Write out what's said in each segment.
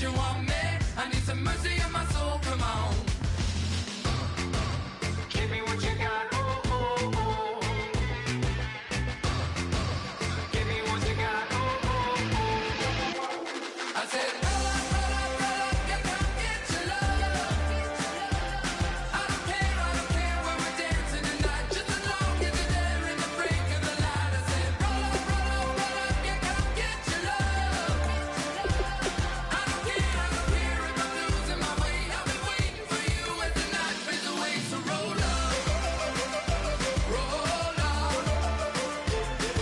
you want me? I need some mercy on my soul, come on. Give me what you got, oh, oh, oh. Give me what you got, oh, oh, oh. I said, roll up, yeah, come get your love. I don't care where we're dancing tonight, just as long as you're there in the break of the light. I said, roll up, yeah, come get your love. I don't care if I'm losing my way. I've been waiting for you as the night fades away. So roll up, roll up,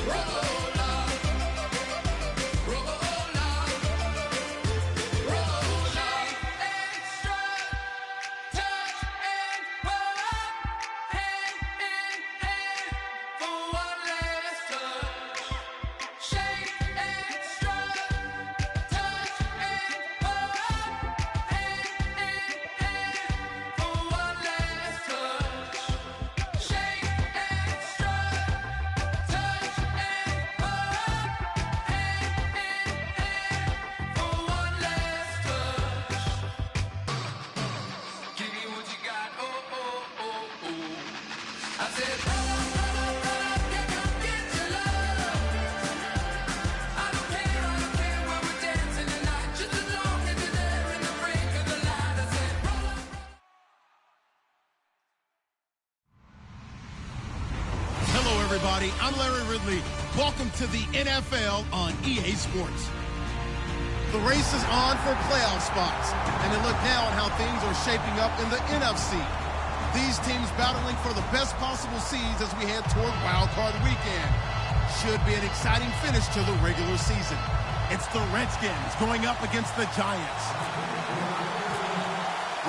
roll up, roll up, roll up. Extra touch and pull up, hand in hand for one last touch. Shake extra touch and pull up, hand in hand for one last touch. Shake extra touch and pull up, hand in hand for one last touch. Give me what you got, oh, oh, oh, oh. I said, roll up, yeah, come get your love. I don't care where we're dancing tonight, just as long as you're there in the break of the light. I said, roll up. Hello, everybody. I'm Larry Ridley. Welcome to the NFL on EA Sports. The race is on for playoff spots, and a look now on how things are shaping up in the NFC. These teams battling for the best possible seeds as we head toward Wild Card Weekend. Should be an exciting finish to the regular season. It's the Redskins going up against the Giants.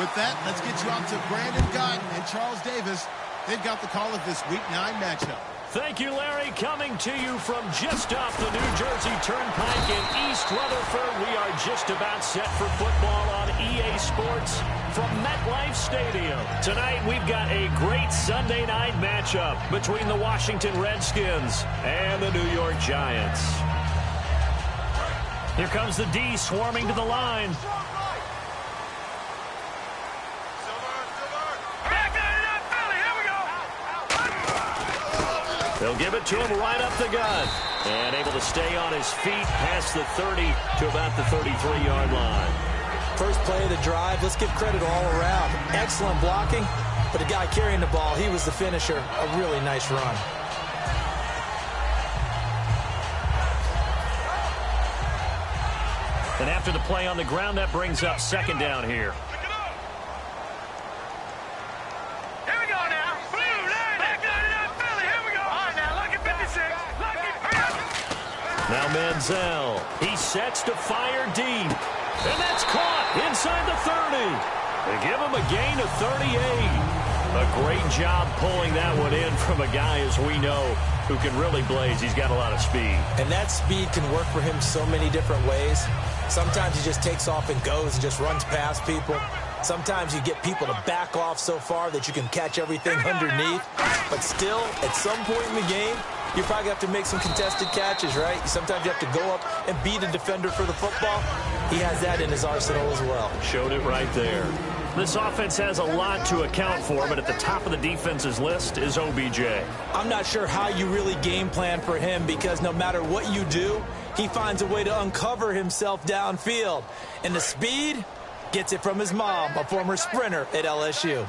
With that, let's get you out to Brandon Gott and Charles Davis. They've got the call of this Week 9 matchup. Thank you, Larry. Coming to you from just off the New Jersey Turnpike in East Rutherford. We are just about set for football on EA Sports from MetLife Stadium. Tonight, we've got a great Sunday night matchup between the Washington Redskins and the New York Giants. Here comes the D swarming to the line. They'll give it to him right up the gut. And able to stay on his feet past the 30 to about the 33-yard line. First play of the drive, let's give credit all around. Excellent blocking, but the guy carrying the ball, he was the finisher. A really nice run. And after the play on the ground, that brings up second down here. Now Manziel, he sets to fire deep, and that's caught inside the 30. They give him a gain of 38. A great job pulling that one in from a guy, as we know, who can really blaze. He's got a lot of speed. And that speed can work for him so many different ways. Sometimes he just takes off and goes and just runs past people. Sometimes you get people to back off so far that you can catch everything underneath. But still, at some point in the game, you probably have to make some contested catches, right? Sometimes you have to go up and beat a defender for the football. He has that in his arsenal as well. Showed it right there. This offense has a lot to account for, but at the top of the defense's list is OBJ. I'm not sure how you really game plan for him, because no matter what you do, he finds a way to uncover himself downfield. And the speed gets it from his mom, a former sprinter at LSU.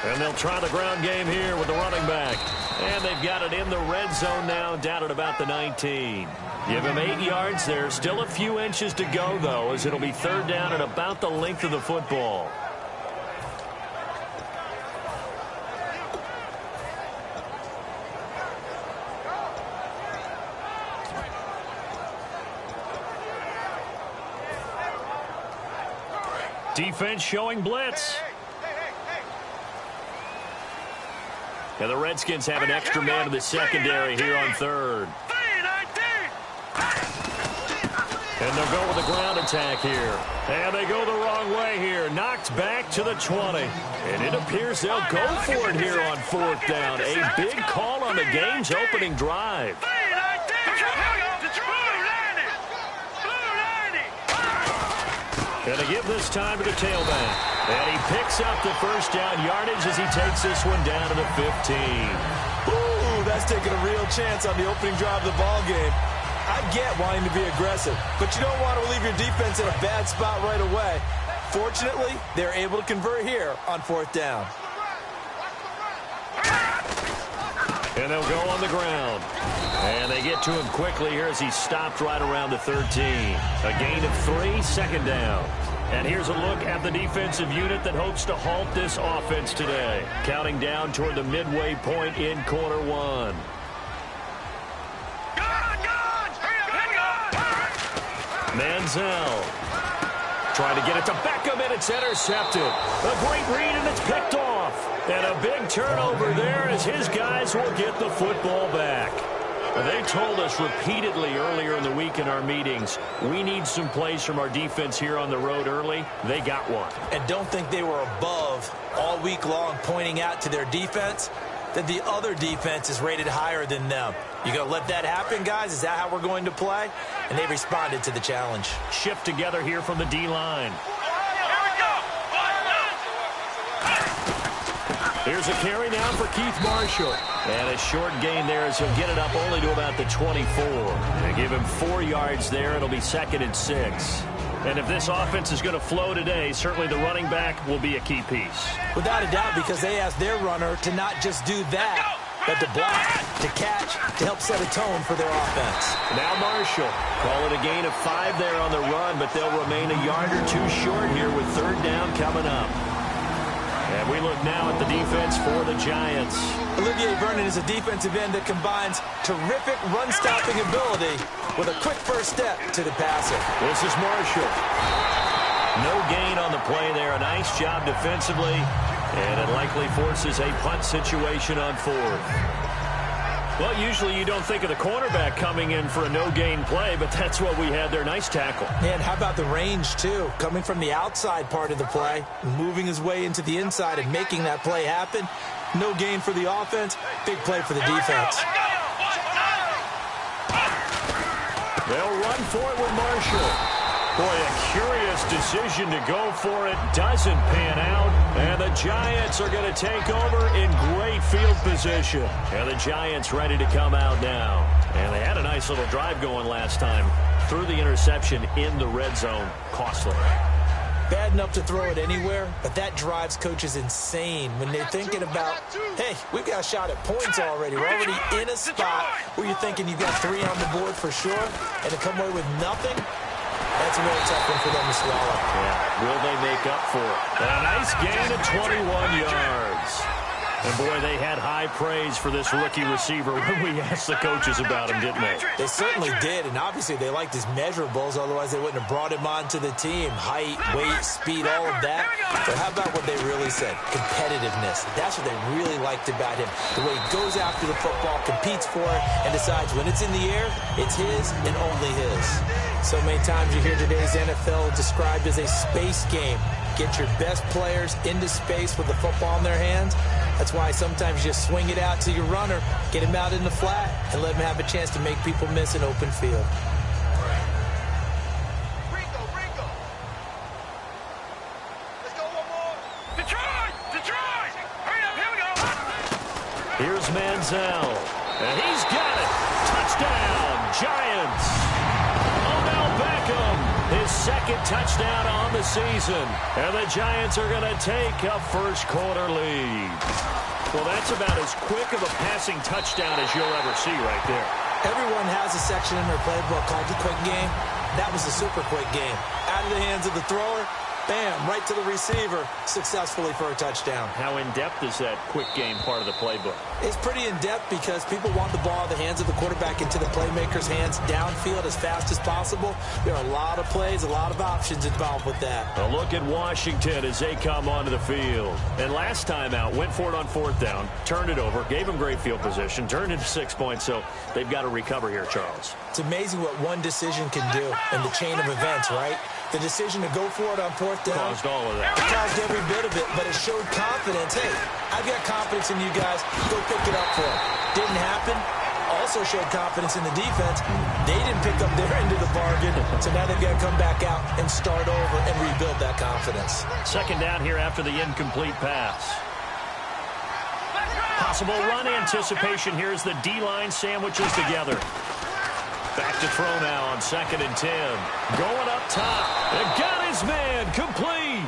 And they'll try the ground game here with the running back. And they've got it in the red zone now, down at about the 19. Give him 8 yards there. Still a few inches to go, though, as it'll be third down at about the length of the football. Defense showing blitz. And the Redskins have an extra man in the secondary here on third. And they'll go with a ground attack here. And they go the wrong way here. Knocked back to the 20. And it appears they'll go for it here on 4th down. A big call on the game's opening drive. And they give this time to the tailback. And he picks up the first down yardage as he takes this one down to the 15. Ooh, that's taking a real chance on the opening drive of the ball game. I get wanting to be aggressive, but you don't want to leave your defense in a bad spot right away. Fortunately, they're able to convert here on 4th down. And they'll go on the ground. And they get to him quickly here as he stopped right around the 13. A gain of 3, 2nd down. And here's a look at the defensive unit that hopes to halt this offense today. Counting down toward the midway point in quarter 1. Manziel trying to get it to Beckham, and it's intercepted. A great read, and it's picked off. And a big turnover there as his guys will get the football back. They told us repeatedly earlier in the week in our meetings, we need some plays from our defense here on the road early. They got one. And don't think they were above all week long pointing out to their defense that the other defense is rated higher than them. You going to let that happen, guys? Is that how we're going to play? And they responded to the challenge. Shift together here from the D-line. Here's a carry now for Keith Marshall. And a short gain there as he'll get it up only to about the 24. They give him 4 yards there. It'll be 2nd and 6. And if this offense is going to flow today, certainly the running back will be a key piece. Without a doubt, because they asked their runner to not just do that, but to block, to catch, to help set a tone for their offense. Now Marshall, call it a gain of 5 there on the run, but they'll remain a yard or 2 short here with 3rd down coming up. And we look now at the defense for the Giants. Olivier Vernon is a defensive end that combines terrific run-stopping ability with a quick first step to the passer. This is Marshall. No gain on the play there. A nice job defensively. And it likely forces a punt situation on 4th. Well, usually you don't think of the cornerback coming in for a no-gain play, but that's what we had there. Nice tackle. And how about the range, too? Coming from the outside part of the play, moving his way into the inside and making that play happen. No gain for the offense, big play for the defense. They'll run for it with Marshall. Boy, a curious decision to go for it. Doesn't pan out. And the Giants are going to take over in great field position. And the Giants ready to come out now. And they had a nice little drive going last time. Threw the interception in the red zone. Costly. Bad enough to throw it anywhere, but that drives coaches insane when they're thinking about, hey, we've got a shot at points already. We're already in a spot where you're thinking you've got 3 on the board for sure, and to come away with nothing, that's a really tough one for them to swallow. Yeah. Will they make up for it? And a nice gain of 21 yards. And, boy, they had high praise for this rookie receiver when we asked the coaches about him, didn't they? They certainly did, and obviously they liked his measurables, otherwise they wouldn't have brought him onto the team. Height, weight, speed, all of that. But how about what they really said? Competitiveness. That's what they really liked about him. The way he goes after the football, competes for it, and decides when it's in the air, it's his and only his. So many times you hear today's NFL described as a space game. Get your best players into space with the football in their hands. That's why sometimes you just swing it out to your runner, get him out in the flat, and let him have a chance to make people miss an open field. Let's go one more. Detroit! Detroit! Hurry up, here we go. Here's Manziel. And he's got it. Touchdown, Giants. Odell Beckham, his 2nd touchdown on the season. And the Giants are going to take a first-quarter lead. Well, that's about as quick of a passing touchdown as you'll ever see right there. Everyone has a section in their playbook called the quick game. That was a super quick game. Out of the hands of the thrower, bam, right to the receiver, successfully for a touchdown. How in-depth is that quick game part of the playbook? It's pretty in-depth because people want the ball in the hands of the quarterback into the playmaker's hands downfield as fast as possible. There are a lot of plays, a lot of options involved with that. A look at Washington as they come onto the field. And last time out, went for it on 4th down, turned it over, gave them great field position, turned into 6 points, so they've got to recover here, Charles. It's amazing what one decision can do in the chain of events, right? The decision to go for it on fourth down caused all of that. caused every bit of it, but it showed confidence. Hey, I've got confidence in you guys. Go pick it up for them. Didn't happen. Also showed confidence in the defense. They didn't pick up their end of the bargain, so now they've got to come back out and start over and rebuild that confidence. Second down here after the incomplete pass. Possible run anticipation here as the D-line sandwiches together. Back to throw now on 2nd and 10. Going up top. And got his man. Complete.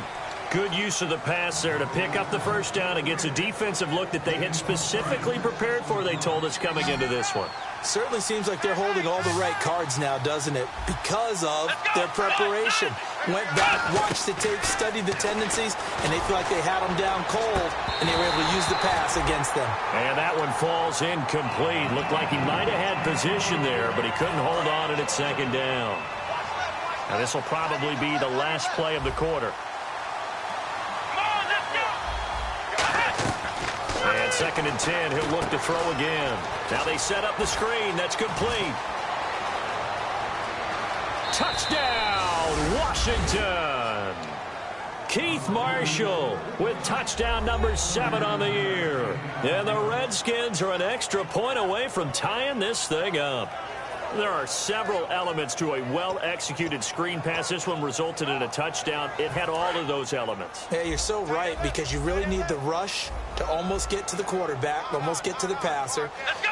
Good use of the pass there to pick up the first down against a defensive look that they had specifically prepared for, they told us, coming into this one. Certainly seems like they're holding all the right cards now, doesn't it? Because of their preparation. Went back, watched the tape, studied the tendencies, and they feel like they had them down cold, and they were able to use the pass against them. And that one falls incomplete. Looked like he might have had position there, but he couldn't hold on at 2nd down. Now this will probably be the last play of the quarter. And 2nd and 10, he'll look to throw again. Now they set up the screen. That's complete. Touchdown, Washington. Keith Marshall with touchdown number 7 on the year. And the Redskins are an extra point away from tying this thing up. There are several elements to a well-executed screen pass. This one resulted in a touchdown. It had all of those elements. Yeah, you're so right, because you really need the rush to almost get to the quarterback, almost get to the passer.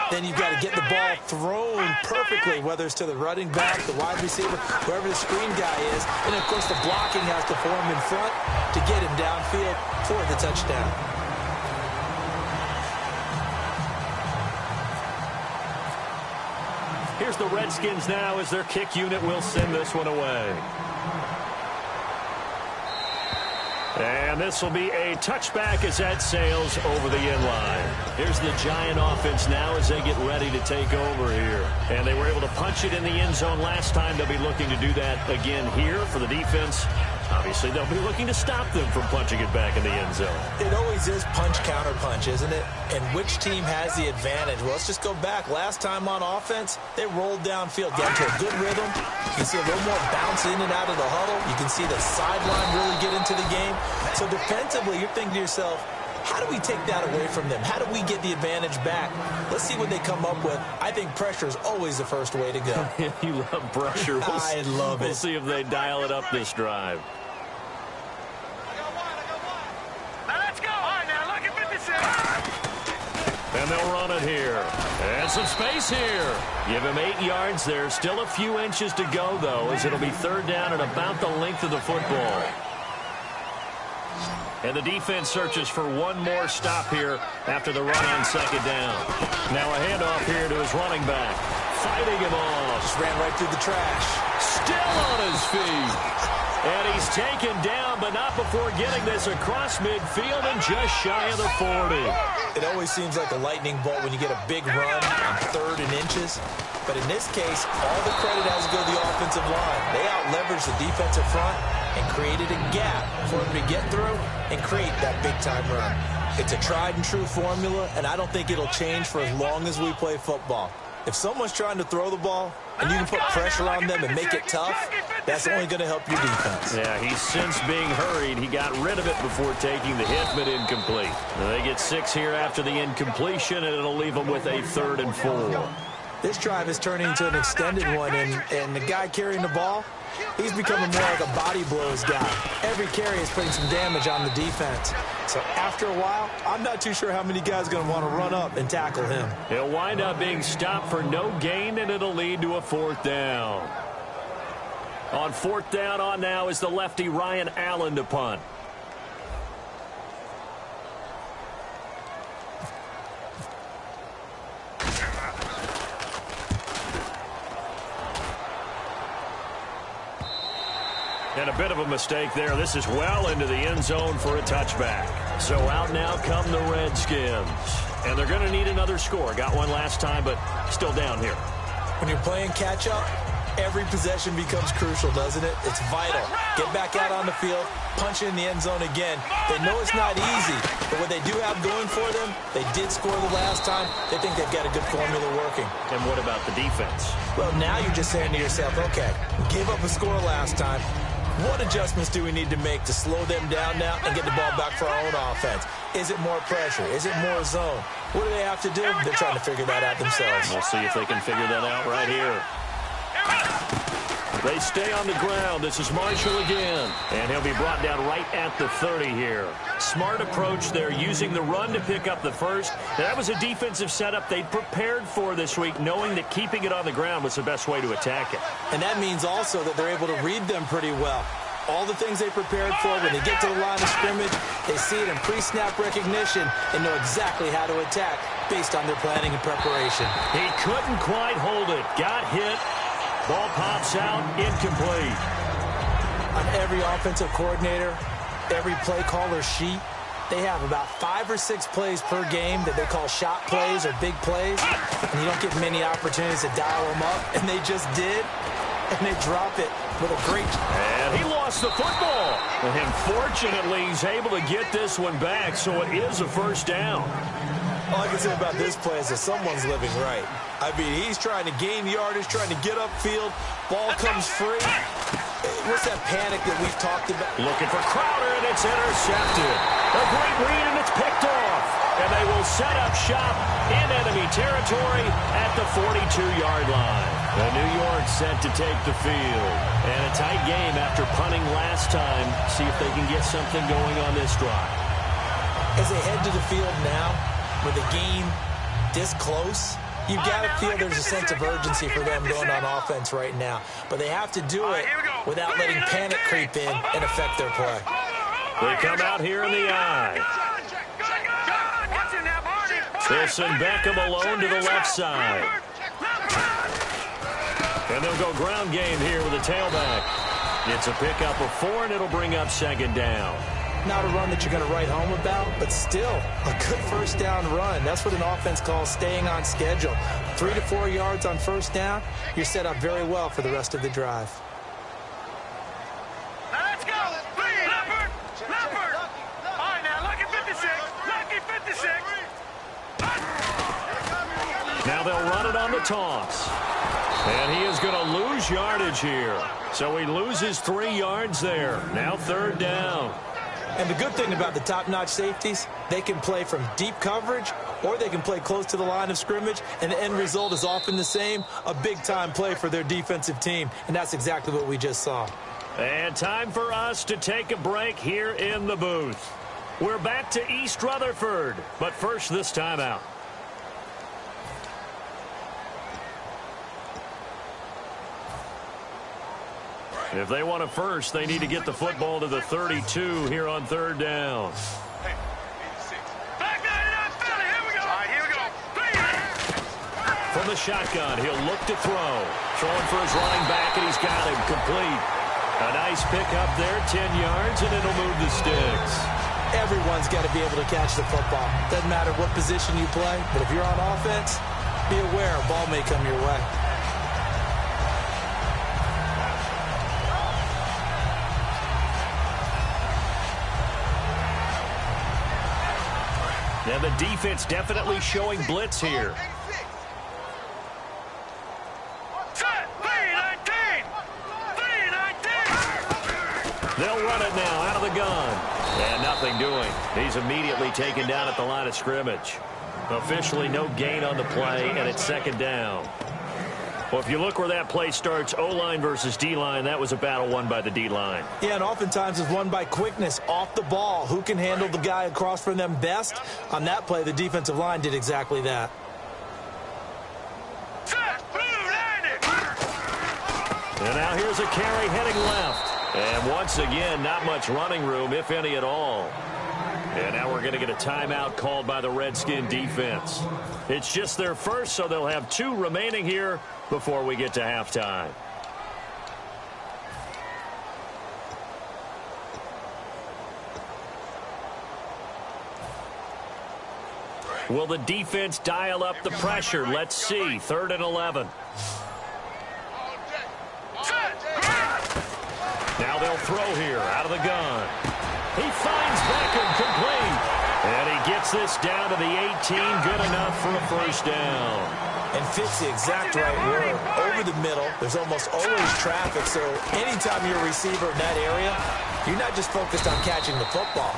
Then you've got to get the ball thrown perfectly, whether it's to the running back, the wide receiver, whoever the screen guy is. And, of course, the blocking has to form in front to get him downfield for the touchdown. Here's the Redskins now as their kick unit will send this one away. And this will be a touchback as that sails over the end line. Here's the Giant offense now as they get ready to take over here. And they were able to punch it in the end zone last time. They'll be looking to do that again here for the defense. Obviously, they'll be looking to stop them from punching it back in the end zone. It always is punch-counter-punch, isn't it? And which team has the advantage? Well, let's just go back. Last time on offense, they rolled downfield, got to a good rhythm. You can see a little more bounce in and out of the huddle. You can see the sideline really get into the game. So defensively, you're thinking to yourself, how do we take that away from them? How do we get the advantage back? Let's see what they come up with. I think pressure is always the first way to go. You love pressure. I love it. We'll see if they dial it up this drive. And they'll run it here. And some space here. Give him 8 yards there. Still a few inches to go, though, as it'll be 3rd down and about the length of the football. And the defense searches for one more stop here after the run on 2nd down. Now a handoff here to his running back. Fighting him off. Just ran right through the trash. Still on his feet. And he's taken down, but not before getting this across midfield and just shy of the 40. It always seems like a lightning bolt when you get a big run on 3rd and inches. But in this case, all the credit has to go to the offensive line. They out-leveraged the defensive front and created a gap for him to get through and create that big-time run. It's a tried-and-true formula, and I don't think it'll change for as long as we play football. If someone's trying to throw the ball and you can put pressure on them and make it tough, that's only going to help your defense. Yeah, he's since being hurried. He got rid of it before taking the hit, but incomplete. Now they get 6 here after the incompletion, and it'll leave them with a 3rd and 4. This drive is turning into an extended one, and the guy carrying the ball, he's becoming more like a body blows guy. Every carry is putting some damage on the defense. So after a while, I'm not too sure how many guys are going to want to run up and tackle him. He'll wind up being stopped for no gain, and it'll lead to a 4th down. On 4th down on now is the lefty Ryan Allen to punt. And a bit of a mistake there. This is well into the end zone for a touchback. So out now come the Redskins. And they're going to need another score. Got one last time, but still down here. When you're playing catch-up, every possession becomes crucial, doesn't it? It's vital. Get back out on the field, punch it in the end zone again. They know it's not easy, but what they do have have going for them. They did score the last time. They think they've got a good formula working. And what about the defense? Well, now you're just saying to yourself, okay, we gave up a score last time. What adjustments do we need to make to slow them down now and get the ball back for our own offense? Is it more pressure? Is it more zone? What do they have to do? They're trying to figure that out themselves. We'll see if they can figure that out right here. They stay on the ground. This is Marshall again. And he'll be brought down right at the 30 here. Smart approach there, using the run to pick up the first. That was a defensive setup they'd prepared for this week, knowing that keeping it on the ground was the best way to attack it. And that means also that they're able to read them pretty well. All the things they prepared for, when they get to the line of scrimmage, they see it in pre-snap recognition and know exactly how to attack based on their planning and preparation. He couldn't quite hold it. Got hit. Ball pops out, incomplete. On every offensive coordinator, every play caller sheet, they have about 5 or 6 plays per game that they call shot plays or big plays, and you don't get many opportunities to dial them up, and they just did, and they drop it with a great... And he lost the football. And fortunately, he's able to get this one back, so it is a first down. All I can say about this play is that someone's living right. I mean, he's trying to gain yardage, trying to get upfield. Ball comes free. What's that panic that we've talked about? Looking for Crowder, and it's intercepted. A great read, and it's picked off. And they will set up shop in enemy territory at the 42-yard line. The New York set to take the field. And a tight game after punting last time. See if they can get something going on this drive. As they head to the field now, with a game this close, you've got to feel there's a sense of urgency for them going on offense right now. But they have to do it without letting panic creep in and affect their play. They come out here in the eye. They'll send Beckham alone to the left side. And they'll go ground game here with a tailback. It's a pickup of 4, and it'll bring up second down. Not a run that you're going to write home about, but still a good first down run. That's what an offense calls staying on schedule. 3 to 4 yards on first down, you're set up very well for the rest of the drive. Now let's go. Leopard. All right, now, lucky 56. Lucky 56. Now they'll run it on the toss. And he is going to lose yardage here. So he loses 3 yards there. Now third down. And the good thing about the top-notch safeties, they can play from deep coverage or they can play close to the line of scrimmage, and the end result is often the same, a big-time play for their defensive team. And that's exactly what we just saw. And time for us to take a break here in the booth. We're back to East Rutherford, but first this timeout. If they want a first, they need to get the football to the 32 here on third down. From the shotgun, he'll look to throw. Throwing for his running back, and he's got him complete. A nice pickup there, 10 yards, and it'll move the sticks. Everyone's got to be able to catch the football. Doesn't matter what position you play, but if you're on offense, be aware a ball may come your way. And the defense definitely showing blitz here. They'll run it now out of the gun. And nothing doing. He's immediately taken down at the line of scrimmage. Officially no gain on the play, and it's second down. Well, if you look where that play starts, O-line versus D-line, that was a battle won by the D-line. Yeah, and oftentimes it's won by quickness off the ball. Who can handle the guy across from them best? On that play, the defensive line did exactly that. And now here's a carry heading left. And once again, not much running room, if any at all. And now we're going to get a timeout called by the Redskin defense. It's just their first, so they'll have 2 remaining here before we get to halftime. Will the defense dial up the pressure? Let's see. 3rd and 11. Now they'll throw here out of the gun. He finds Beckham complete. And he Gets this down to the 18. Good enough for a first down. And fits the exact right word. Over the middle, there's almost always traffic, so anytime you're a receiver in that area, you're not just focused on catching the football.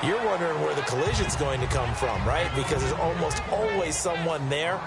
You're wondering where the collision's going to come from, right? Because there's almost always someone there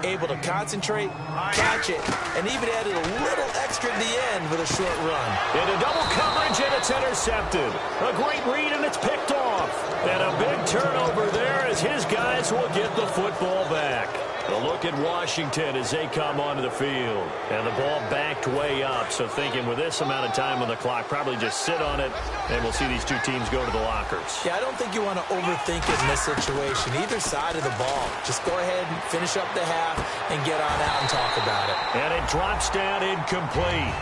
able to concentrate, catch it, and even added a little extra at the end with a short run. Into double coverage, and it's intercepted. A great read, and it's picked off. And a big turnover there as his guys will get the football back. A look at Washington as they come onto the field. And the ball backed way up, so thinking with this amount of time on the clock, probably just sit on it, and we'll see these two teams go to the lockers. Yeah, I don't think you want to overthink it in this situation. Either side of the ball. Just go ahead and finish up the half and get on out and talk about it. And it drops down incomplete.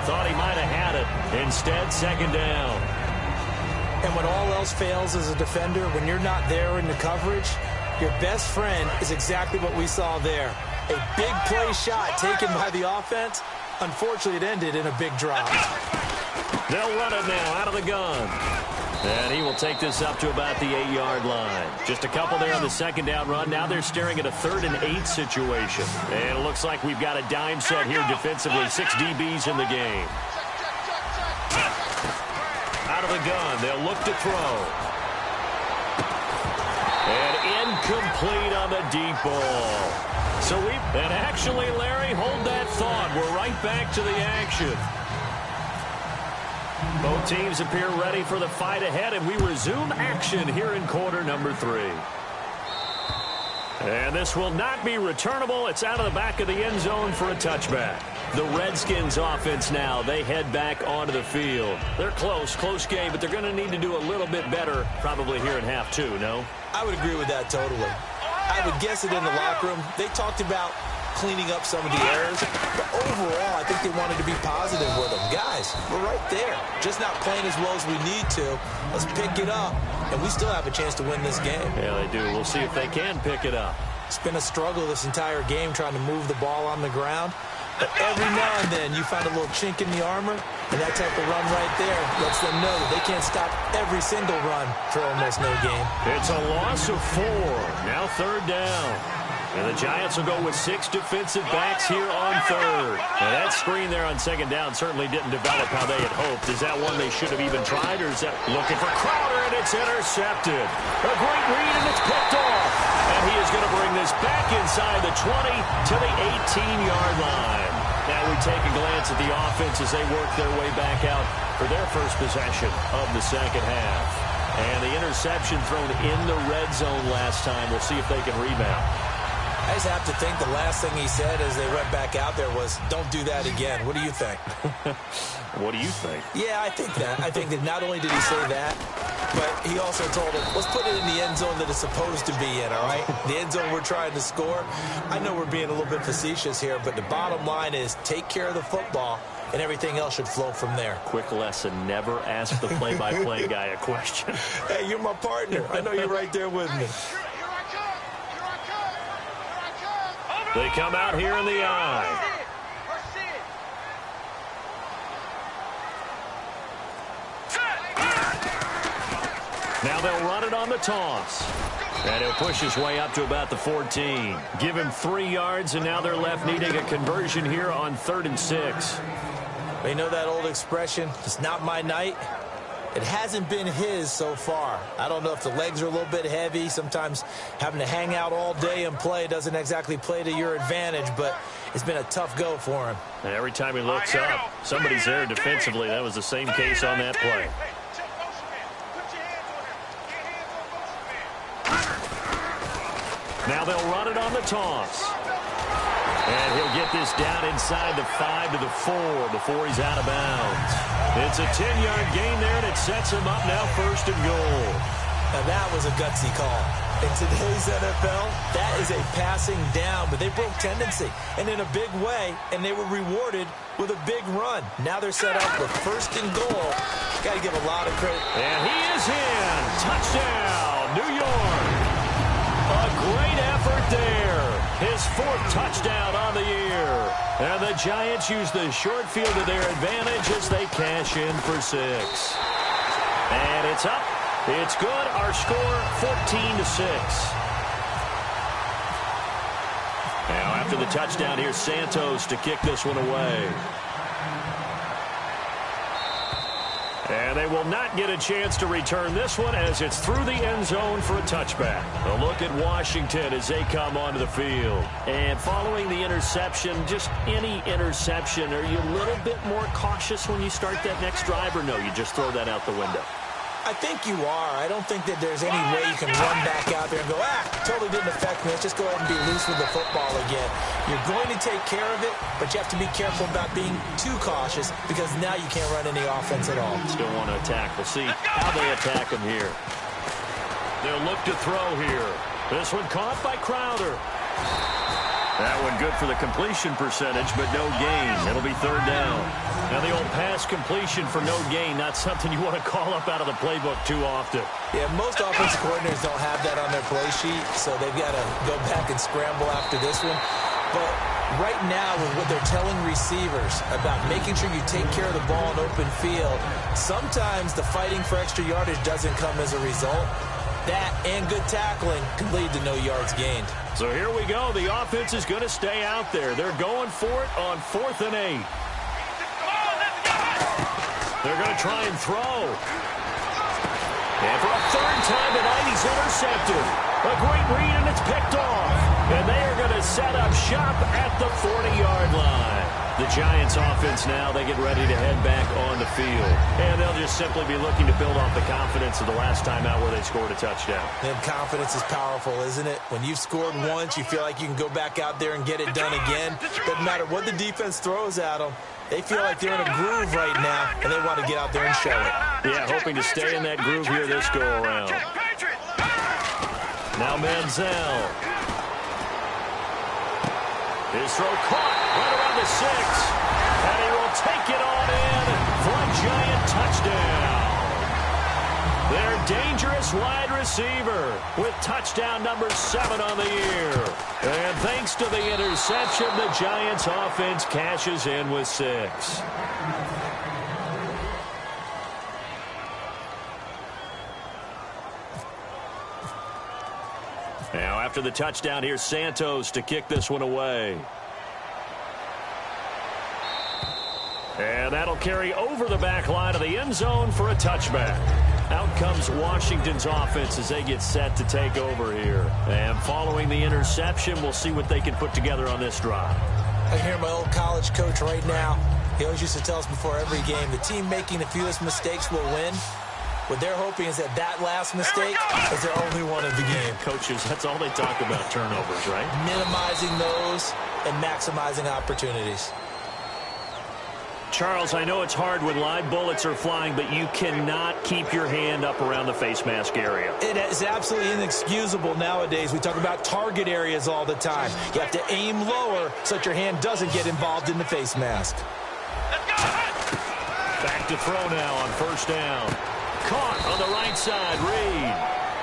Thought he might have had it. Instead, second down. And when all else fails as a defender, when you're not there in the coverage, your best friend is exactly what we saw there. A big play shot taken by the offense. Unfortunately, it ended in a big drop. They'll run it now out of the gun. And he will take this up to about the 8-yard line. Just a couple there on the second down run. Now they're staring at a 3rd and 8 situation. And it looks like we've got a dime set here defensively. 6 DBs in the game. Out of the gun. They'll look to throw. And incomplete on the deep ball. And actually, Larry, hold that thought. We're right back to the action. Both teams appear ready for the fight ahead, and we resume action here in quarter number 3. And this will not be returnable. It's out of the back of the end zone for a touchback. The Redskins offense now, they head back onto the field. They're close game, but they're going to need to do a little bit better probably here in half 2, no? I would agree with that totally. I would guess it in the locker room. They talked about cleaning up some of the errors, but overall, I think they wanted to be positive with them. Guys, we're right there. Just not playing as well as we need to. Let's pick it up, and we still have a chance to win this game. Yeah, they do. We'll see if they can pick it up. It's been a struggle this entire game trying to move the ball on the ground. But every now and then you find a little chink in the armor, and that type of run right there lets them know that they can't stop every single run for almost no gain. It's a loss of 4. Now 3rd down. And the Giants will go with 6 defensive backs here on 3rd. Now that screen there on 2nd down certainly didn't develop how they had hoped. Is that one they should have even tried, or is that looking for Crowder, and it's intercepted. A great read, and it's picked off. And he is going to bring this back inside the 20 to the 18-yard line. Now we take a glance at the offense as they work their way back out for their first possession of the second half. And the interception thrown in the red zone last time. We'll see if they can rebound. I just have to think the last thing he said as they went back out there was, don't do that again. What do you think? What do you think? Yeah, I think that. I think that not only did he say that, but he also told him, let's put it in the end zone that it's supposed to be in, all right? The end zone we're trying to score. I know we're being a little bit facetious here, but the bottom line is take care of the football, and everything else should flow from there. Quick lesson, never ask the play-by-play guy a question. Hey, you're my partner. I know you're right there with me. They come out here in the eye. Now they'll run it on the toss. And he'll push his way up to about the 14. Give him 3 yards, and now they're left needing a conversion here on 3rd and 6. You know that old expression, it's not my night? It hasn't been his so far. I don't know if the legs are a little bit heavy. Sometimes having to hang out all day and play doesn't exactly play to your advantage, but it's been a tough go for him. And every time he looks up, somebody's there defensively. That was the same case on that play. Now they'll run it on the toss. And he'll get this down inside the 5 to the 4 before he's out of bounds. It's a 10-yard gain there, and it sets him up now 1st and goal. Now that was a gutsy call. In today's NFL, that is a passing down, but they broke tendency, and in a big way, and they were rewarded with a big run. Now they're set up with 1st and goal. Got to give a lot of credit. And he is in. Touchdown, New York. A great effort there. His 4th touchdown on the year. And the Giants use the short field to their advantage as they cash in for 6. And it's up, It's good. Our score, 14-6. Now, after the touchdown, here's Santos to kick this one away. And they will not get a chance to return this one as it's through the end zone for a touchback. A look at Washington as they come onto the field. And following the interception, just any interception, are you a little bit more cautious when you start that next drive, or no, you just throw that out the window? I think you are. I don't think that there's any way you can run back out there and go, totally didn't affect me. Let's just go ahead and be loose with the football again. You're going to take care of it, but you have to be careful about being too cautious because now you can't run any offense at all. Still want to attack. We'll see how they attack him here. They'll look to throw here. This one caught by Crowder. That one good for the completion percentage, but no gain. It'll be third down. Now the old pass completion for no gain, not something you want to call up out of the playbook too often. Yeah, most offensive coordinators don't have that on their play sheet, so they've got to go back and scramble after this one. But right now, with what they're telling receivers about making sure you take care of the ball in open field, sometimes the fighting for extra yardage doesn't come as a result. That and good tackling can lead to no yards gained. So here we go. The offense is going to stay out there. They're going for it on 4th and 8. They're going to try and throw. And for a third time tonight, he's intercepted. A great read, and it's picked off. And they are going to set up shop at the 40-yard line. The Giants offense now, they get ready to head back on the field. And they'll just simply be looking to build off the confidence of the last time out where they scored a touchdown. And confidence is powerful, isn't it? When you've scored once, you feel like you can go back out there and get it done again. Doesn't matter what the defense throws at them. They feel like they're in a groove right now, and they want to get out there and show it. Yeah, hoping to stay in that groove here this go-around. Now Manziel. His throw caught right around the 6. And he will take it on in for a Giant touchdown. Their dangerous wide receiver with touchdown number 7 on the year. And thanks to the interception, the Giants offense cashes in with 6. Now, after the touchdown, here's Santos to kick this one away. And that'll carry over the back line of the end zone for a touchback. Out comes Washington's offense as they get set to take over here. And following the interception, we'll see what they can put together on this drive. I hear my old college coach right now. He always used to tell us before every game, the team making the fewest mistakes will win. What they're hoping is that last mistake is their only one of the game. Coaches, that's all they talk about, turnovers, right? Minimizing those and maximizing opportunities. Charles, I know it's hard when live bullets are flying, but you cannot keep your hand up around the face mask area. It is absolutely inexcusable nowadays. We talk about target areas all the time. You have to aim lower so that your hand doesn't get involved in the face mask. Back to throw now on first down. Caught on the right side, Reed.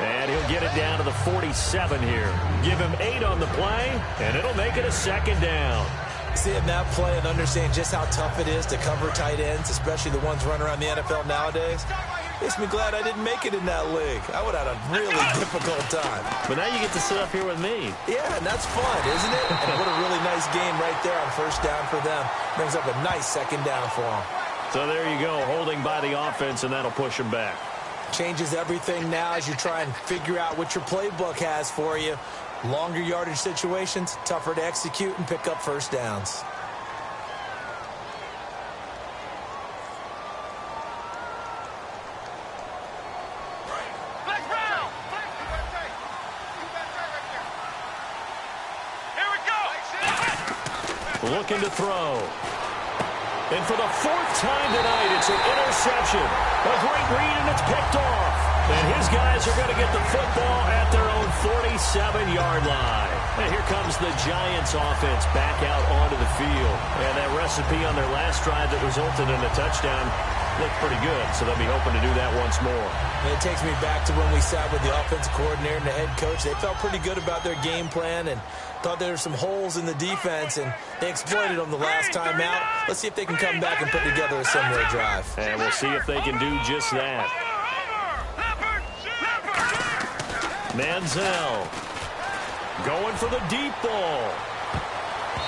And he'll get it down to the 47 here. Give him 8 on the play, and it'll make it a second down. Seeing that play and understand just how tough it is to cover tight ends, especially the ones running around the NFL nowadays, makes me glad I didn't make it in that league. I would have had a really difficult time. But now you get to sit up here with me. Yeah, and that's fun, isn't it? And what a really nice game right there on first down for them. Brings up a nice second down for them. So there you go, holding by the offense, and that'll push them back. Changes everything now as you try and figure out what your playbook has for you. Longer yardage situations, tougher to execute and pick up first downs. Looking to throw. And for the 4th time tonight, it's an interception. A great read, and it's picked off. And his guys are going to get the football at their own 47-yard line. And here comes the Giants offense back out onto the field. And that recipe on their last drive that resulted in a touchdown looked pretty good, so they'll be hoping to do that once more. And it takes me back to when we sat with the offensive coordinator and the head coach. They felt pretty good about their game plan and thought there were some holes in the defense, and they exploited them the last time out. Let's see if they can come back and put together a similar drive. And we'll see if they can do just that. Manziel going for the deep ball.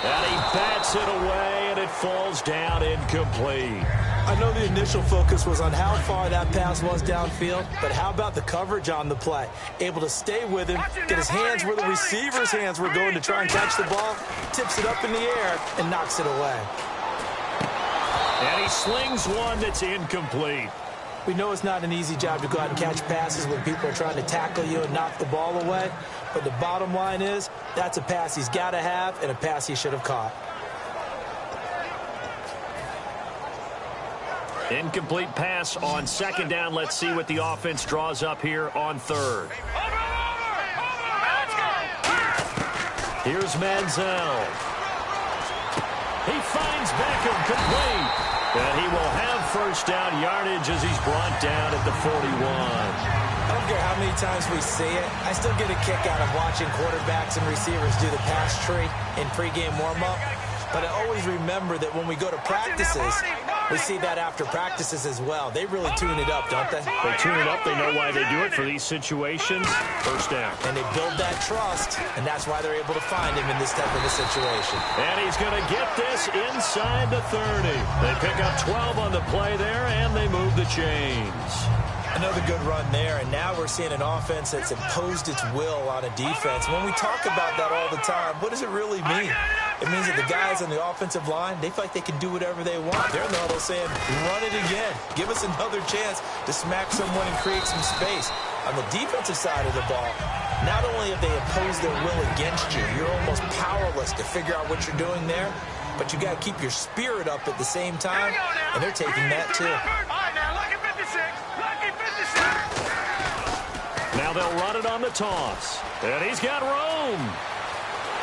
And he bats it away, and it falls down incomplete. I know the initial focus was on how far that pass was downfield, but how about the coverage on the play? Able to stay with him, get his hands where the receiver's hands were going to try and catch the ball, tips it up in the air, and knocks it away. And he slings one that's incomplete. We know it's not an easy job to go out and catch passes when people are trying to tackle you and knock the ball away, but the bottom line is that's a pass he's got to have and a pass he should have caught. Incomplete pass on second down. Let's see what the offense draws up here on third. Here's Manziel. He finds Beckham complete. And he will have first down yardage as he's brought down at the 41. I don't care how many times we see it. I still get a kick out of watching quarterbacks and receivers do the pass tree in pregame warm-up. But I always remember that when we go to practices, we see that after practices as well. They really tune it up, don't they? They tune it up. They know why they do it for these situations. First down. And they build that trust, and that's why they're able to find him in this type of a situation. And he's going to get this inside the 30. They pick up 12 on the play there, and they move the chains. Another good run there, and now we're seeing an offense that's imposed its will on a defense. When we talk about that all the time, what does it really mean? It means that the guys on the offensive line, they feel like they can do whatever they want. They're in the huddle saying, run it again. Give us another chance to smack someone and create some space. On the defensive side of the ball, not only have they imposed their will against you, you're almost powerless to figure out what you're doing there, but you got to keep your spirit up at the same time, and they're taking that too. Now they'll run it on the toss. And he's got room.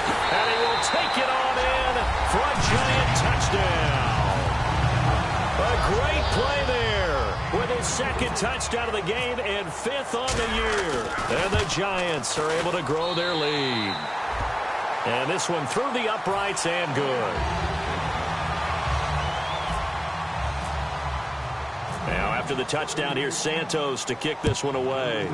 And he will take it on in for a giant touchdown. A great play there with his second touchdown of the game and fifth on the year. And the Giants are able to grow their lead. And this one through the uprights and good. Now after the touchdown, here's Santos to kick this one away.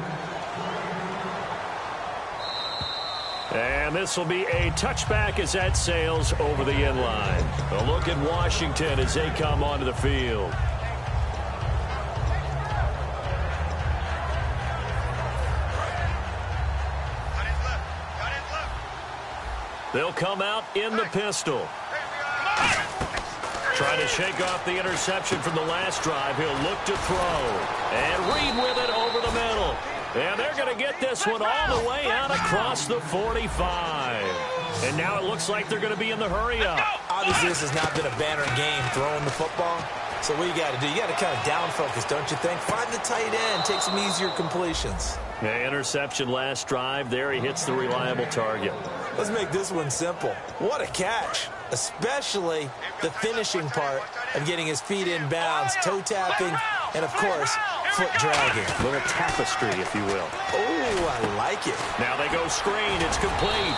And this will be a touchback as that sails over the end line. A look at Washington as they come onto the field. They'll come out in the pistol. Trying to shake off the interception from the last drive. He'll look to throw. And Reed with it over the middle. And they're going to get this one all the way out across the 45. And now it looks like they're going to be in the hurry-up. Obviously, this has not been a banner game throwing the football. So what you got to do, you got to kind of down focus, don't you think? Find the tight end, take some easier completions. Yeah, interception last drive. There he hits the reliable target. Let's make this one simple. What a catch, especially the finishing part of getting his feet in bounds, toe tapping, and of course, foot dragging. A little tapestry, if you will. Oh, I like it. Now they go screen. It's complete.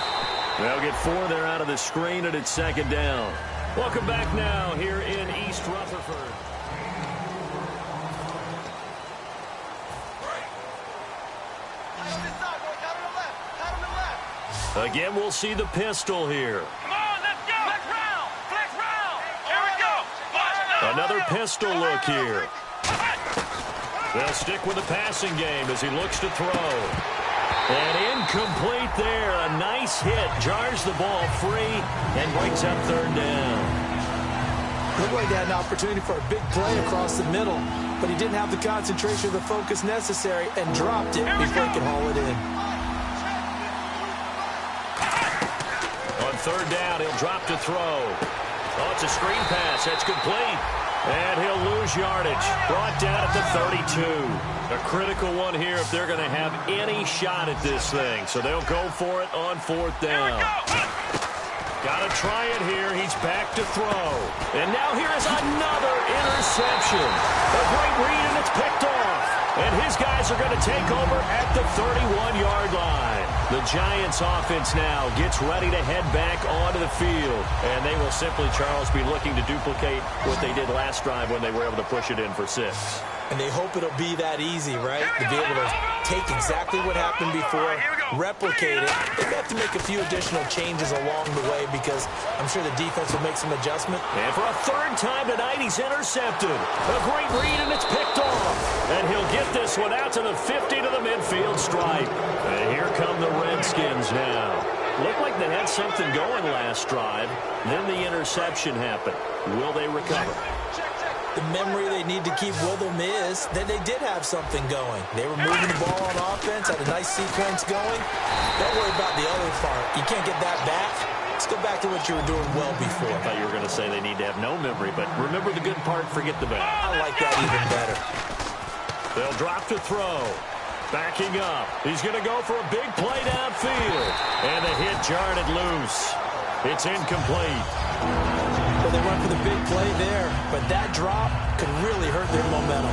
They'll get 4 there out of the screen, and it's second down. Welcome back now here in East Rutherford. Again, we'll see the pistol here. Come on, let's go. Flex round. Flex round. Here we go. Another pistol look here. They'll stick with the passing game as he looks to throw. And incomplete there. A nice hit. Jars the ball free and brings up third down. Looked like he had an opportunity for a big play across the middle, but he didn't have the concentration or the focus necessary and dropped it before he could haul it in. On third down, he'll drop to throw. Oh, it's a screen pass. That's complete. And he'll lose yardage. Brought down at the 32. A critical one here if they're going to have any shot at this thing. So they'll go for it on fourth down. Got to try it here. He's back to throw. And now here is another interception. A great read, and it's picked off. And his guys are going to take over at the 31-yard line. The Giants offense now gets ready to head back onto the field. And they will simply, Charles, be looking to duplicate what they did last drive when they were able to push it in for 6. And they hope it'll be that easy, right? To be able to take exactly what happened before, replicate it. They may have to make a few additional changes along the way because I'm sure the defense will make some adjustment. And for a 3rd time tonight, he's intercepted. A great read, and it's picked off. And he'll get this one out to the 50 to the midfield stripe. And here come the Redskins now. Looked like they had something going last drive. Then the interception happened. Will they recover? The memory they need to keep with them is that they did have something going. They were moving the ball on offense, had a nice sequence going. Don't worry about the other part. You can't get that back. Let's go back to what you were doing well before. I thought you were going to say they need to have no memory, but remember the good part, forget the bad. I like that even better. They'll drop to throw. Backing up. He's going to go for a big play downfield. And the hit jarred it loose. It's incomplete. Well, they went for the big play there, but that drop could really hurt their momentum.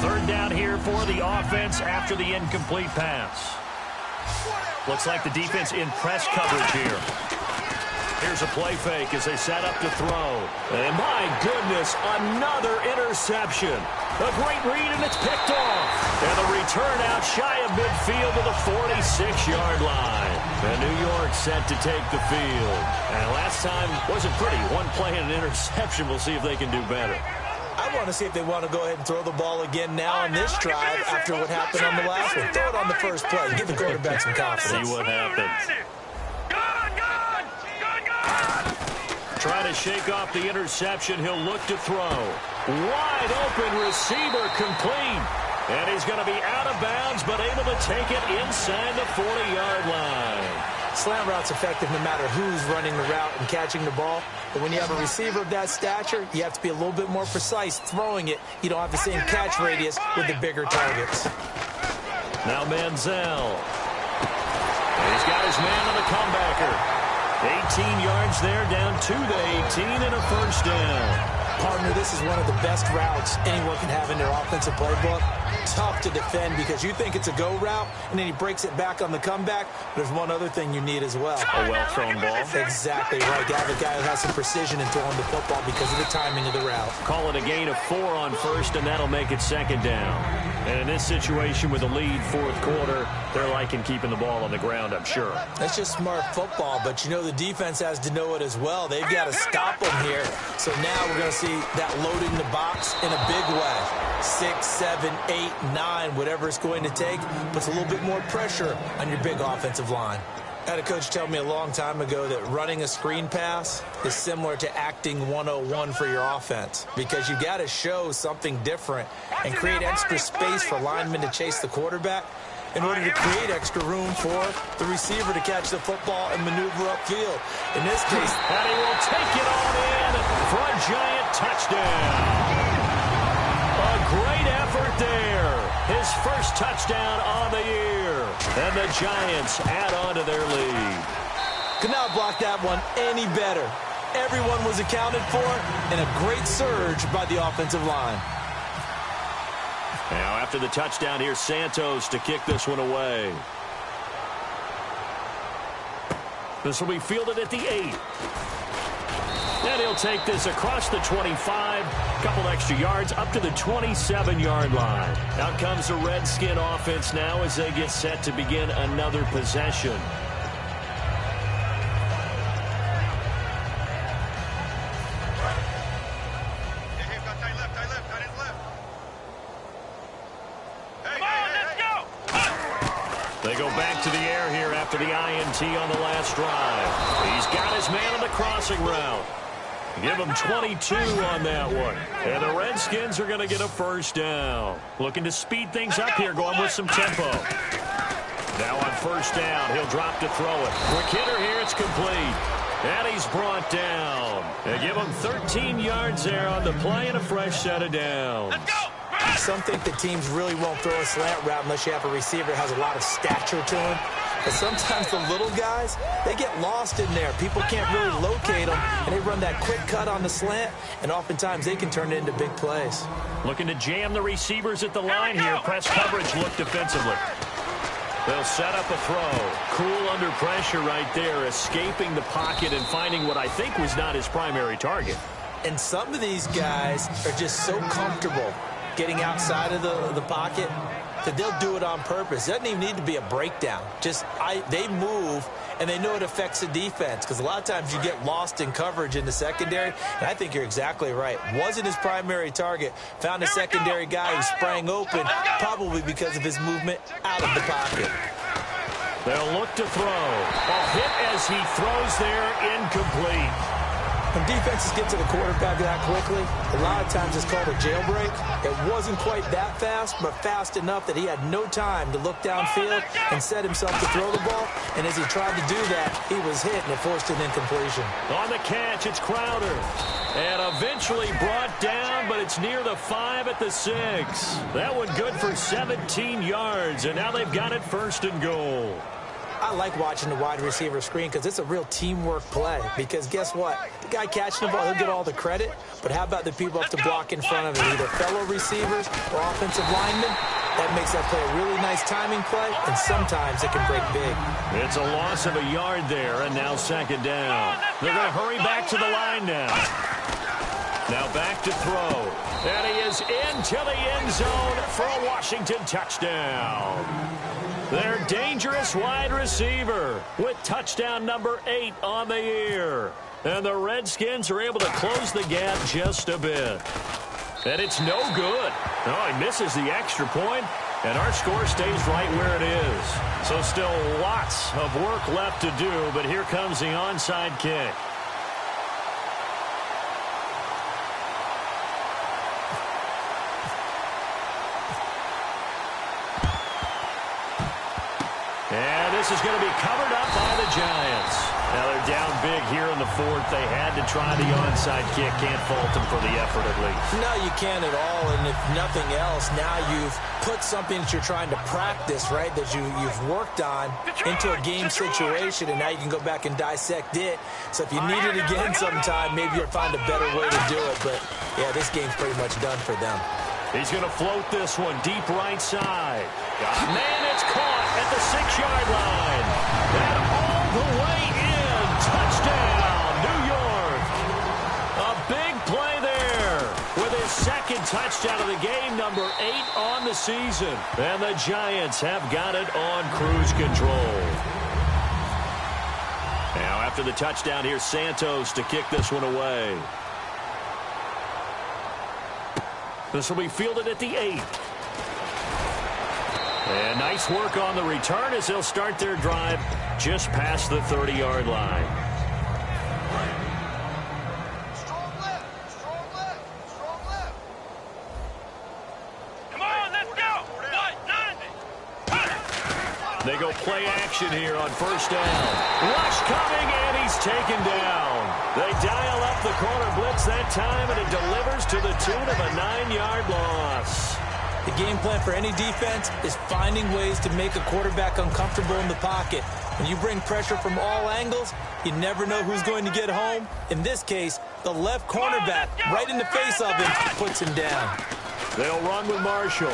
3rd down here for the offense after the incomplete pass. Looks like the defense in press coverage here. Here's a play fake as they set up to throw. And my goodness, another interception. A great read, and it's picked off. And the return out shy of midfield to the 46-yard line. And New York set to take the field. And last time wasn't pretty. One play and an interception. We'll see if they can do better. I want to see if they want to go ahead and throw the ball again now on this drive after what happened on the last one. Throw it on the first play. Give the quarterback some confidence. See what happens. Try to shake off the interception. He'll look to throw. Wide open receiver complete. And he's going to be out of bounds, but able to take it inside the 40-yard line. Slant route's effective no matter who's running the route and catching the ball. But when you have a receiver of that stature, you have to be a little bit more precise throwing it. You don't have the same catch radius with the bigger targets. Now Manziel. He's got his man on the comebacker. 18 yards there, down to the 18 and a 1st down. Partner, this is one of the best routes anyone can have in their offensive playbook. Tough to defend because you think it's a go route, and then he breaks it back on the comeback. There's one other thing you need as well. A well-thrown ball. Exactly right. You have a guy who has some precision in throwing the football because of the timing of the route. Call it a gain of 4 on 1st, and that'll make it 2nd down. And in this situation with the lead 4th quarter, they're liking keeping the ball on the ground, I'm sure. That's just smart football, but you know the defense has to know it as well. They've got to stop them here. So now we're going to see that loading the box in a big way. 6, 7, 8, 9, whatever it's going to take, puts a little bit more pressure on your big offensive line. I had a coach tell me a long time ago that running a screen pass is similar to acting 101 for your offense because you got to show something different and create extra space for linemen to chase the quarterback in order to create extra room for the receiver to catch the football and maneuver upfield. In this case, and he will take it on in for a giant touchdown. A great effort there. His 1st touchdown on the year. And the Giants add on to their lead. Could not block that one any better. Everyone was accounted for, and a great surge by the offensive line. Now after the touchdown, here's Santos to kick this one away. This will be fielded at the 8. And he'll take this across the 25, couple extra yards up to the 27-yard line. Out comes the Redskin offense now as they get set to begin another possession. They go back to the air here after the INT on the last drive. He's got his man on the crossing route. Give him 22 on that one. And the Redskins are going to get a 1st down. Looking to speed things up here, going with some tempo. Now on 1st down, he'll drop to throw it. Quick hitter here, it's complete. And he's brought down. They give him 13 yards there on the play and a fresh set of downs. Let's go! Some think that teams really won't throw a slant route unless you have a receiver that has a lot of stature to him. But sometimes the little guys, they get lost in there. People can't really locate them, and they run that quick cut on the slant, and oftentimes they can turn it into big plays. Looking to jam the receivers at the line here. Press coverage look defensively. They'll set up a throw. Cool under pressure right there, escaping the pocket and finding what I think was not his primary target. And some of these guys are just so comfortable getting outside of the pocket that they'll do it on purpose. It doesn't even need to be a breakdown. They move, and they know it affects the defense, because a lot of times you get lost in coverage in the secondary, and I think you're exactly right. Wasn't his primary target. Found a secondary guy who sprang open, probably because of his movement out of the pocket. They'll look to throw. A hit as he throws there, incomplete. When defenses get to the quarterback that quickly, a lot of times it's called a jailbreak. It wasn't quite that fast, but fast enough that he had no time to look downfield and set himself to throw the ball. And as he tried to do that, he was hit, and it forced an incompletion. On the catch, it's Crowder. And eventually brought down, but it's near the 5 at the 6. That one good for 17 yards, and now they've got it 1st and goal. I like watching the wide receiver screen because it's a real teamwork play. Because guess what? The guy catching the ball, he'll get all the credit. But how about the people up to block in front of him? Either fellow receivers or offensive linemen. That makes that play a really nice timing play, and sometimes it can break big. It's a loss of a yard there, and now 2nd down. They're going to hurry back to the line now. Now back to throw. And he is into the end zone for a Washington touchdown. Their dangerous wide receiver with touchdown number 8 on the year. And the Redskins are able to close the gap just a bit. And it's no good. Oh, he misses the extra point, and our score stays right where it is. So still lots of work left to do, but here comes the onside kick. And this is going to be covered up by the Giants. Now they're down big here in the 4th. They had to try the onside kick. Can't fault them for the effort at least. No, you can't at all. And if nothing else, now you've put something that you're trying to practice, right, that you've worked on into a game situation, and now you can go back and dissect it. So if you need it again sometime, maybe you'll find a better way to do it. But, yeah, this game's pretty much done for them. He's going to float this one deep right side. Man, it's caught at the 6-yard line. And all the way in. Touchdown, New York. A big play there with his 2nd touchdown of the game, number 8 on the season. And the Giants have got it on cruise control. Now after the touchdown, here's Santos to kick this one away. This will be fielded at the 8. And nice work on the return as they'll start their drive just past the 30-yard line. Strong left, strong left, strong left. Come on, let's go. 190. They go play action here on 1st down. Rush coming, and he's taken down. They dial up the corner blitz that time, and it delivers to the tune of a 9-yard loss. The game plan for any defense is finding ways to make a quarterback uncomfortable in the pocket. When you bring pressure from all angles, you never know who's going to get home. In this case, the left cornerback, right in the face of him, puts him down. They'll run with Marshall.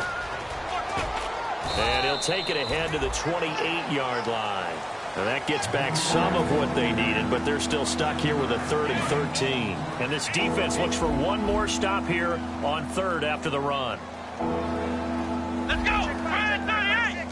And he'll take it ahead to the 28-yard line. And that gets back some of what they needed, but they're still stuck here with a 3rd and 13. And this defense looks for one more stop here on 3rd after the run. Let's go. 38. 38.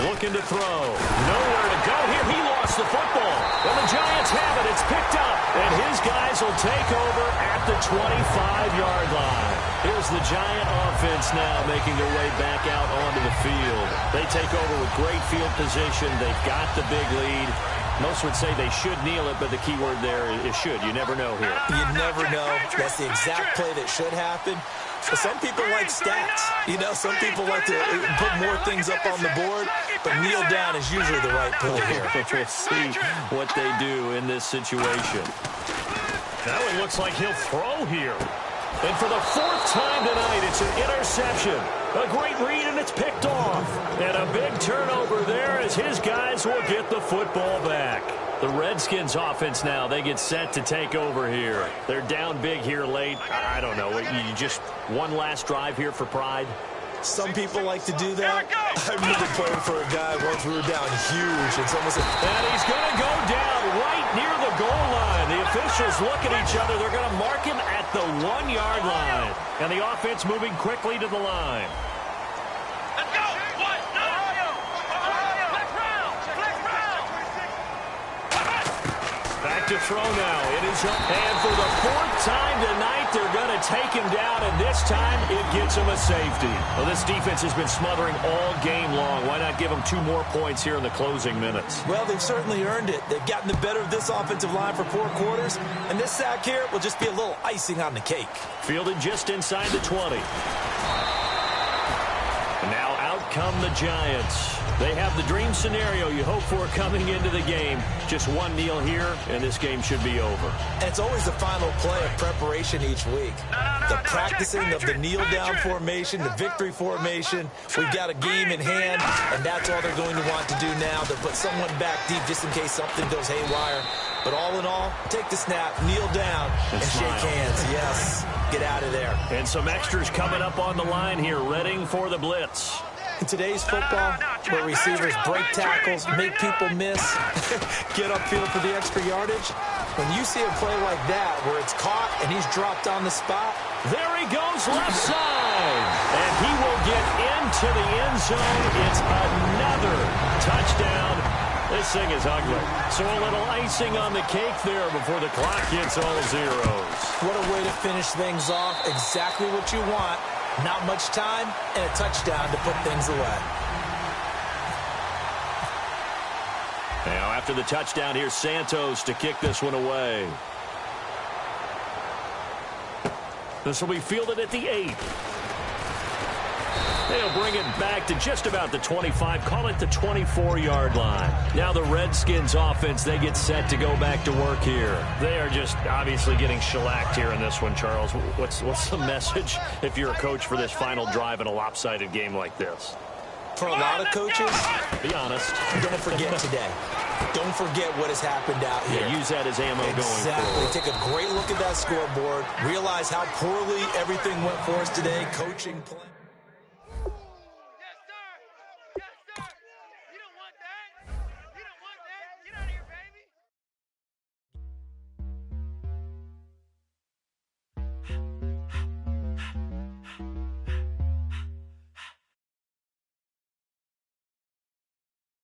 Looking to throw. Nowhere to go here. He lost the football. And the Giants have it. It's picked up. And his guys will take over at the 25-yard line. Here's the Giant offense now making their way back out onto the field. They take over with great field position. They've got the big lead. Most would say they should kneel it, but the key word there is should. You never know here. You never know. That's the exact play that should happen. But some people like stats. You know, some people like to put more things up on the board, but kneel down is usually the right play here. We'll see what they do in this situation. Now it looks like he'll throw here. And for the 4th time tonight, It's an interception. A great read, and it's picked off. And a big turnover there as his guys will get the football back. The Redskins offense now, they get set to take over here. They're down big here late. I don't know. You just one last drive here for pride? Some people like to do that. I remember playing for a guy once we were down huge, and someone said, and he's going to go down right near the goal line. The officials look at each other. They're going to mark him at the 1-yard line. And the offense moving quickly to the line. Let's go. What? No. Flex round. Flex round. Back to throw now. It is up. And for the 4th time tonight, they're going to take him down. And this time, it gets him a safety. Well, this defense has been smothering all game long. Why not give them 2 more points here in the closing minutes? well, they've certainly earned it. They've gotten the better of this offensive line for 4 quarters. And this sack here will just be a little icing on the cake. Fielded just inside the 20. And now out come the Giants. They have the dream scenario you hope for coming into the game. Just one kneel here, and this game should be over. And it's always the final play of preparation each week. The practicing of the kneel-down formation, the victory formation. We've got a game in hand, and that's all they're going to want to do now. They'll put someone back deep just in case something goes haywire. But all in all, take the snap, kneel down, and shake hands. Yes, get out of there. And some extras coming up on the line here, readying for the blitz. In today's football, where receivers break tackles, make people miss, get upfield for the extra yardage, when you see a play like that where it's caught and he's dropped on the spot, there he goes left side. And he will get into the end zone. It's another touchdown. This thing is ugly. So a little icing on the cake there before the clock hits all zeros. what a way to finish things off. Exactly what you want. Not much time and a touchdown to put things away. Now after the touchdown, here's Santos to kick this one away. This will be fielded at the 8. They'll bring it back to just about the 25, call it the 24-yard line. Now the Redskins offense, they get set to go back to work here. They are just obviously getting shellacked here in this one, Charles. What's the message if you're a coach for this final drive in a lopsided game like this? For a lot of coaches, Be honest. don't forget today. Don't forget what has happened out here. Yeah, use that as ammo going forward. Take a great look at that scoreboard. Realize how poorly everything went for us today. Coaching, playing.